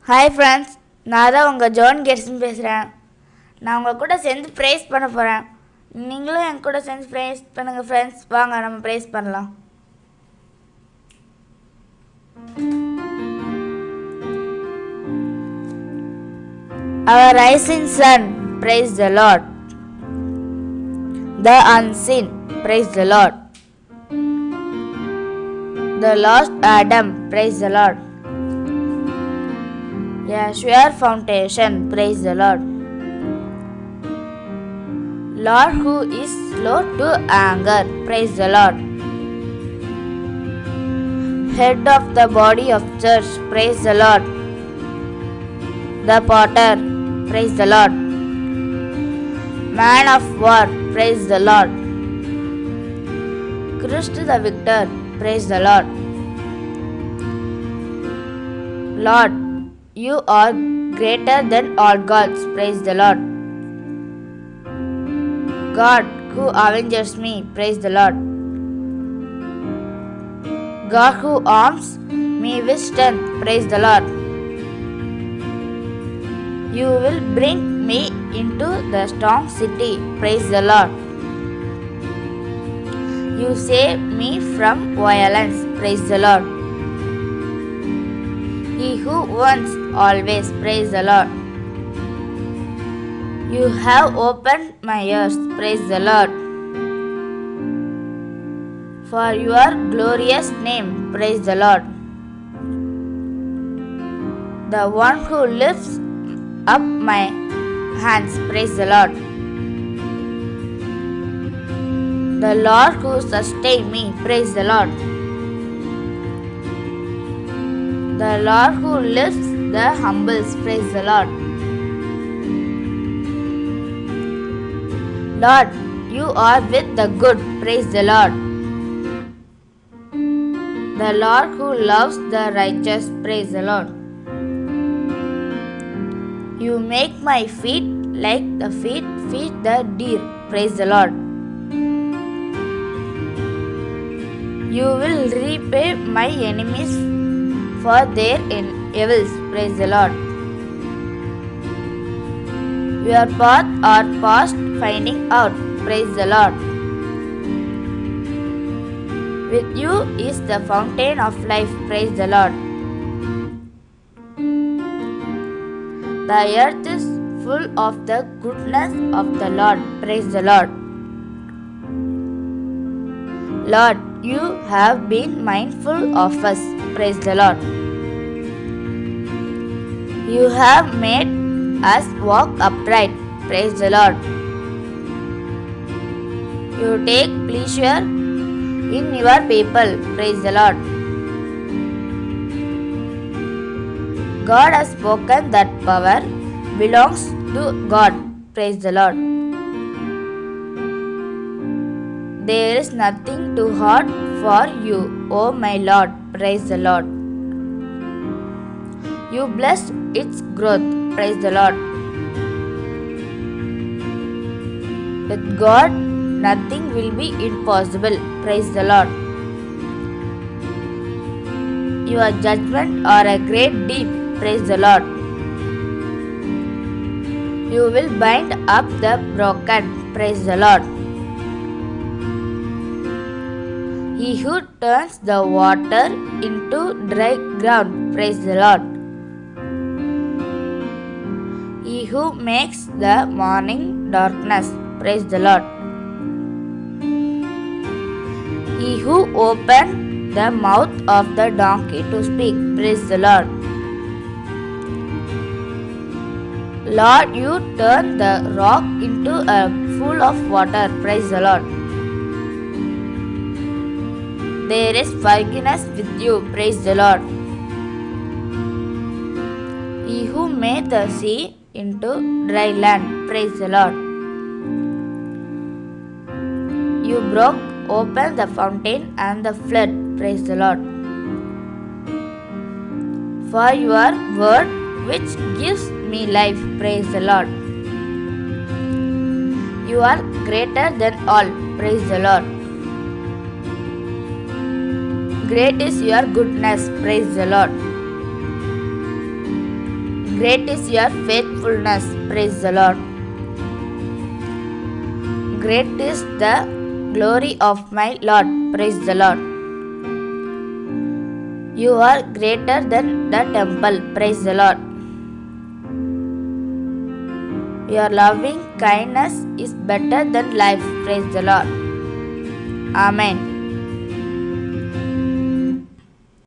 Hi friends, நான் தான் உங்கள் ஜான் கெட்ஸ்ன்னு பேசுகிறேன். நான் உங்கள் கூட சேர்ந்து ப்ரேஸ் பண்ண போகிறேன். நீங்களும் என் கூட சேர்ந்து ப்ரேஸ் பண்ணுங்கள் ஃப்ரெண்ட்ஸ். வாங்க நம்ம ப்ரேஸ் பண்ணலாம். Our rising sun, praise the Lord. The unseen, praise the Lord. The lost Adam, praise the Lord. A sure foundation, praise the Lord. Lord who is slow to anger, praise the Lord. Head of the body of church, praise the Lord. The potter, praise the Lord. Man of war, praise the Lord. Christ the victor, praise the Lord. Lord, you are greater than all gods, praise the Lord. God who avenges me, praise the Lord. God who arms me with strength, praise the Lord. You will bring me into the strong city, praise the Lord. You save me from violence, praise the Lord. He who wants always, praise the Lord. You have opened my ears, praise the Lord. For your glorious name, praise the Lord. The one who lifts up my hands, praise the Lord. The Lord who sustains me, praise the Lord. The Lord who lifts the humble, praise the Lord. Lord, you are with the good, praise the Lord. The Lord who loves the righteous, praise the Lord. You make my feet like the feet the deer, praise the Lord. You will repay my enemies for their evils, praise the Lord. Your paths are past finding out, praise the Lord. With you is the fountain of life, praise the Lord. The earth is full of the goodness of the Lord, praise the Lord. Lord, you have been mindful of us, praise the Lord. You have made us walk upright, praise the Lord. You take pleasure in your people, praise the Lord. God has spoken that power belongs to God, praise the Lord. There is nothing too hard for you, O my Lord, praise the Lord. You bless its growth, praise the Lord. With God, nothing will be impossible, praise the Lord. Your judgments are a great deep, praise the Lord. You will bind up the broken, praise the Lord. He who turns the water into dry ground, praise the Lord. He who makes the morning darkness, praise the Lord. He who opened the mouth of the donkey to speak, praise the Lord. Lord, you turn the rock into a pool of water, praise the Lord. There is forgiveness with you, praise the Lord. He who made the sea into dry land, praise the Lord. You broke open the fountain and the flood, praise the Lord. For your word which gives me life, praise the Lord. You are greater than all, praise the Lord. Great is your goodness, praise the Lord. Great is your faithfulness. Praise the Lord. Great is the glory of my Lord. Praise the Lord. You are greater than the temple. Praise the Lord. Your loving kindness is better than life. Praise the Lord. Amen.